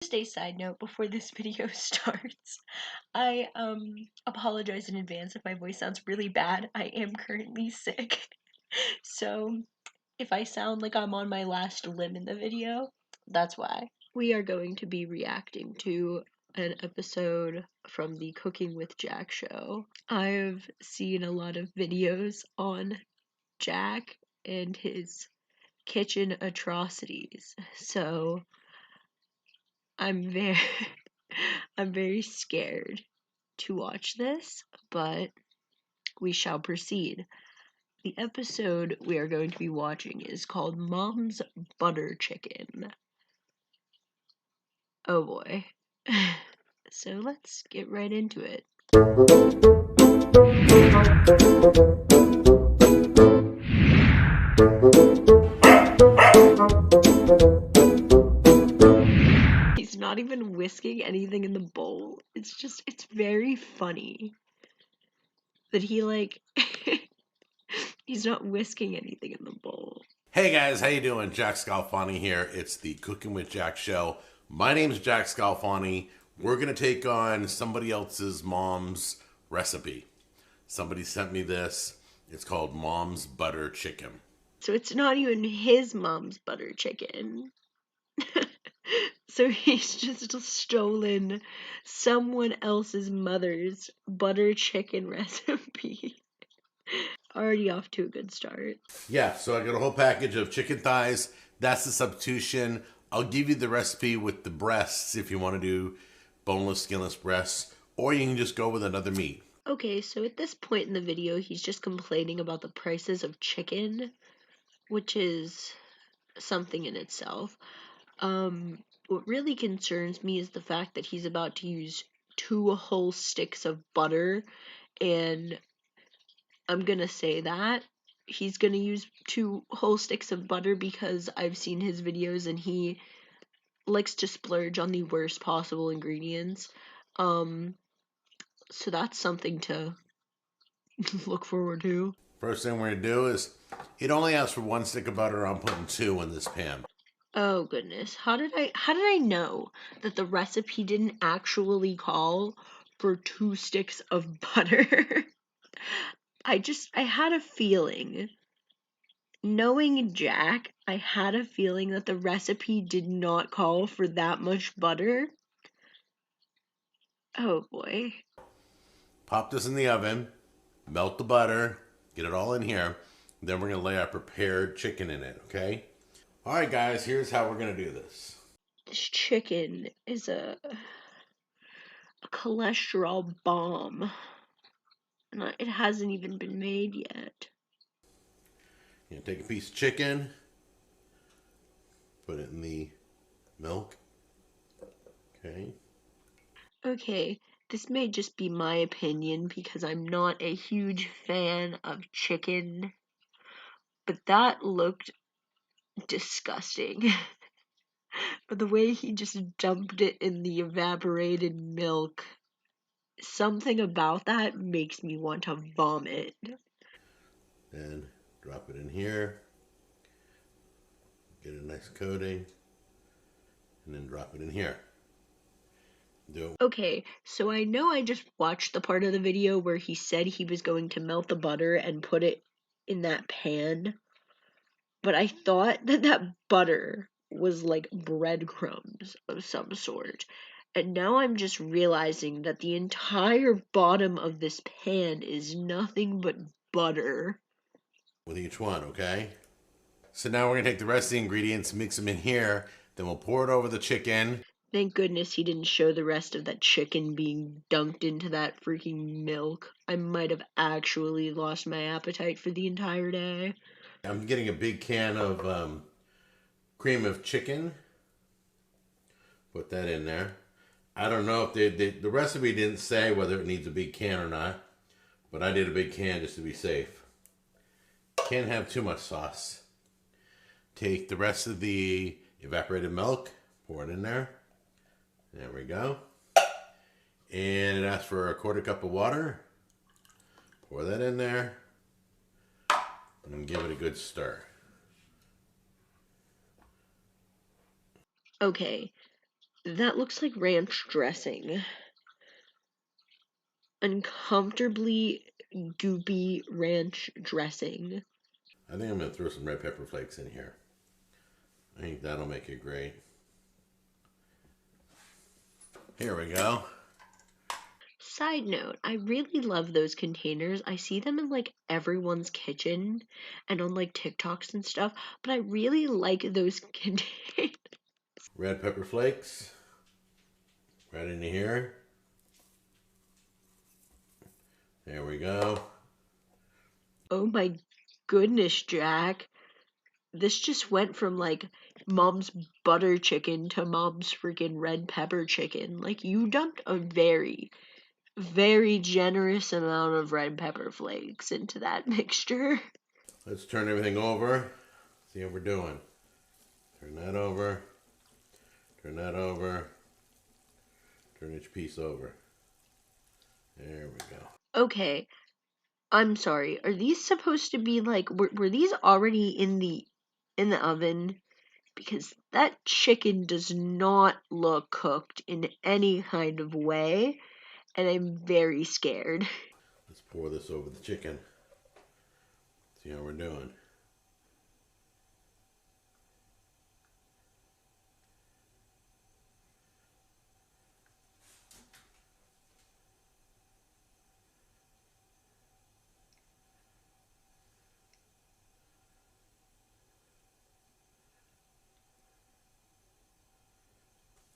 Just a side note before this video starts. I apologize in advance if my voice sounds really bad. I am currently sick. So if I sound like I'm on my last limb in the video, that's why. We are going to be reacting to an episode from the Cooking with Jack show. I've seen a lot of videos on Jack and his kitchen atrocities. So I'm very I'm very scared to watch this, but we shall proceed. The episode we are going to be watching is called Mom's Butter Chicken. Oh boy. So let's get right into it. He's not even whisking anything in the bowl. It's very funny that he's not whisking anything in the bowl. Hey guys, how you doing? Jack Scalfani here. It's the Cooking with Jack show. My name's Jack Scalfani. We're going to take on somebody else's mom's recipe. Somebody sent me this. It's called Mom's Butter Chicken. So it's not even his mom's butter chicken. So he's just stolen someone else's mother's butter chicken recipe. Already off to a good start. Yeah, so I got a whole package of chicken thighs. That's the substitution. I'll give you the recipe with the breasts if you want to do boneless, skinless breasts, or you can just go with another meat. Okay, so at this point in the video, he's just complaining about the prices of chicken, which is something in itself. What really concerns me is the fact that he's about to use 2 whole sticks of butter, and I'm gonna say that he's gonna use 2 whole sticks of butter because I've seen his videos and he likes to splurge on the worst possible ingredients. So that's something to look forward to. First thing we're going to do is, it only asks for 1 stick of butter. I'm putting 2 in this pan. Oh goodness. How did I know that the recipe didn't actually call for 2 sticks of butter? I had a feeling. Knowing Jack, I had a feeling that the recipe did not call for that much butter. Oh boy. Pop this in the oven, melt the butter, get it all in here. Then we're going to lay our prepared chicken in it, okay? All right, guys, here's how we're going to do this. This chicken is a cholesterol bomb. And it hasn't even been made yet. You take a piece of chicken, put it in the milk, okay? Okay, this may just be my opinion because I'm not a huge fan of chicken, but that looked disgusting. But the way he just dumped it in the evaporated milk, something about that makes me want to vomit. Then drop it in here, get a nice coating, and then drop it in here. Okay, so I know I just watched the part of the video where he said he was going to melt the butter and put it in that pan, but I thought that that butter was like breadcrumbs of some sort. And now I'm just realizing that the entire bottom of this pan is nothing but butter. With each one, okay? So now we're going to take the rest of the ingredients, mix them in here, then we'll pour it over the chicken. Thank goodness he didn't show the rest of that chicken being dunked into that freaking milk. I might have actually lost my appetite for the entire day. I'm getting a big can of cream of chicken. Put that in there. I don't know if the recipe didn't say whether it needs a big can or not, but I did a big can just to be safe. Can't have too much sauce. Take the rest of the evaporated milk, pour it in there. There we go. And it asks for a 1/4 cup of water. Pour that in there. And give it a good stir. Okay, That looks like ranch dressing. Uncomfortably goopy ranch dressing. I think I'm going to throw some red pepper flakes in here. I think that'll make it great. Here we go. Side note, I really love those containers. I see them in like everyone's kitchen and on like TikToks and stuff, but I really like those containers. Red pepper flakes. Right into here. There we go. Oh my goodness, Jack. This just went from like mom's butter chicken to mom's freaking red pepper chicken. Like you dumped a very, very generous amount of red pepper flakes into that mixture. Let's turn everything over. See how we're doing. Turn that over. Turn that over. Turn each piece over. There we go. Okay, I'm sorry. Are these supposed to be like were these already in the oven? Because that chicken does not look cooked in any kind of way, and I'm very scared. Let's pour this over the chicken. See how we're doing.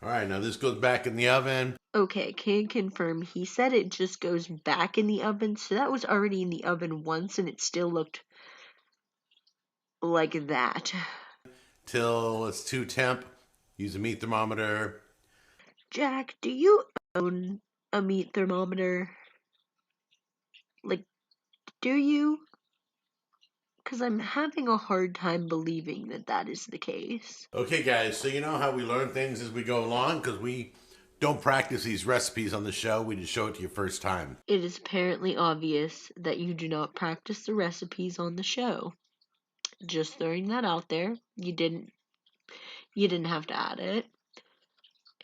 All right, now this goes back in the oven. Okay, can confirm. He said it just goes back in the oven, so that was already in the oven once and it still looked like that. Till it's too temp. Use a meat thermometer. Jack, do you own a meat thermometer? Like, do you? Because I'm having a hard time believing that that is the case. Okay, guys, so you know how we learn things as we go along? Because we don't practice these recipes on the show. We just show it to you first time. It is apparently obvious that you do not practice the recipes on the show. Just throwing that out there. You didn't have to add it.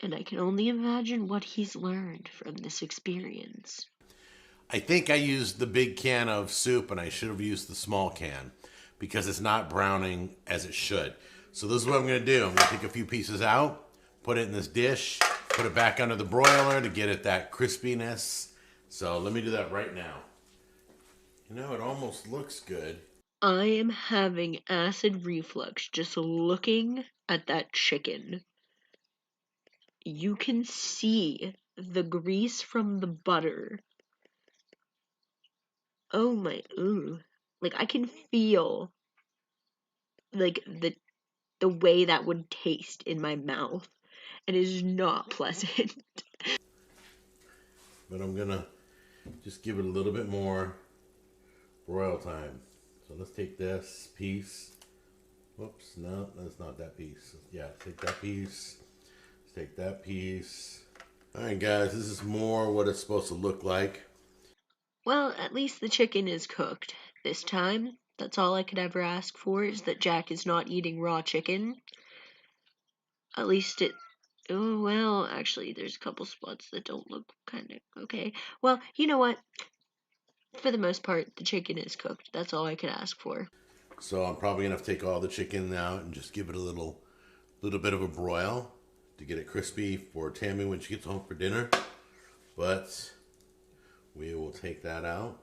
And I can only imagine what he's learned from this experience. I think I used the big can of soup and I should have used the small can because it's not browning as it should. So this is what I'm going to do. I'm going to take a few pieces out, put it in this dish, put it back under the broiler to get it that crispiness. So let me do that right now. You know, it almost looks good. I am having acid reflux just looking at that chicken. You can see the grease from the butter. Oh my, ooh. Like I can feel like the way that would taste in my mouth. It is not pleasant. But I'm going to just give it a little bit more broil time. So let's take this piece. Whoops, no, that's not that piece. Yeah, take that piece. Let's take that piece. All right, guys, this is more what it's supposed to look like. Well, at least the chicken is cooked this time. That's all I could ever ask for is that Jack is not eating raw chicken. At least it. Oh, well, actually, there's a couple spots that don't look kind of okay. Well, you know what? For the most part, the chicken is cooked. That's all I could ask for. So I'm probably gonna have to take all the chicken out and just give it a little bit of a broil to get it crispy for Tammy when she gets home for dinner. But we will take that out.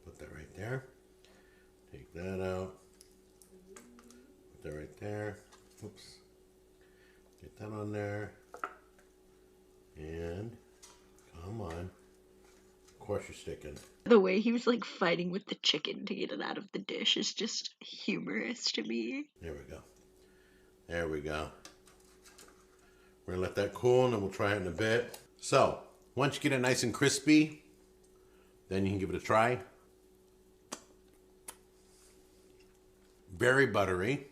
Put that right there. Take that out. Put that right there. Oops. Get that on there. And come on. Of course you're sticking. The way he was like fighting with the chicken to get it out of the dish is just humorous to me. There we go. There we go. We're gonna let that cool and then we'll try it in a bit. So, once you get it nice and crispy, then you can give it a try. Very buttery.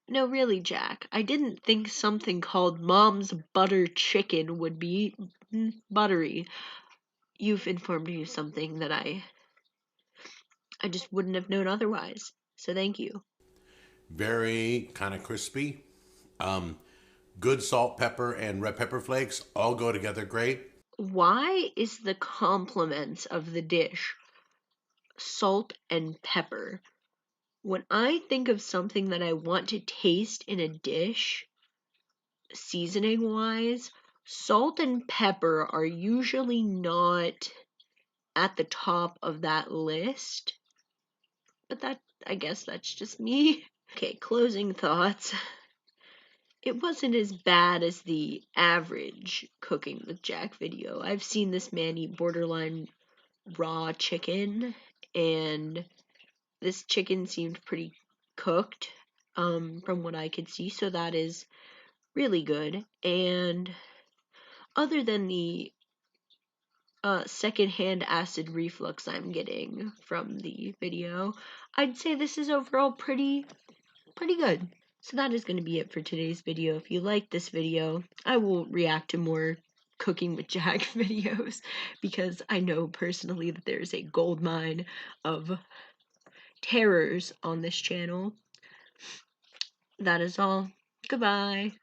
No, really, Jack. I didn't think something called Mom's Butter Chicken would be buttery. You've informed me of something that I just wouldn't have known otherwise. So thank you. Very kind of crispy. Um, good salt, pepper, and red pepper flakes all go together great. Why is the complement of the dish salt and pepper? When I think of something that I want to taste in a dish, seasoning wise, salt and pepper are usually not at the top of that list. But I guess that's just me. Okay, closing thoughts. It wasn't as bad as the average Cooking with Jack video. I've seen this man eat borderline raw chicken, and this chicken seemed pretty cooked, from what I could see, so that is really good. And other than the secondhand acid reflux I'm getting from the video, I'd say this is overall pretty good. So that is going to be it for today's video. If you like this video, I will react to more Cooking with Jack videos because I know personally that there's a gold mine of terrors on this channel. That is all. Goodbye.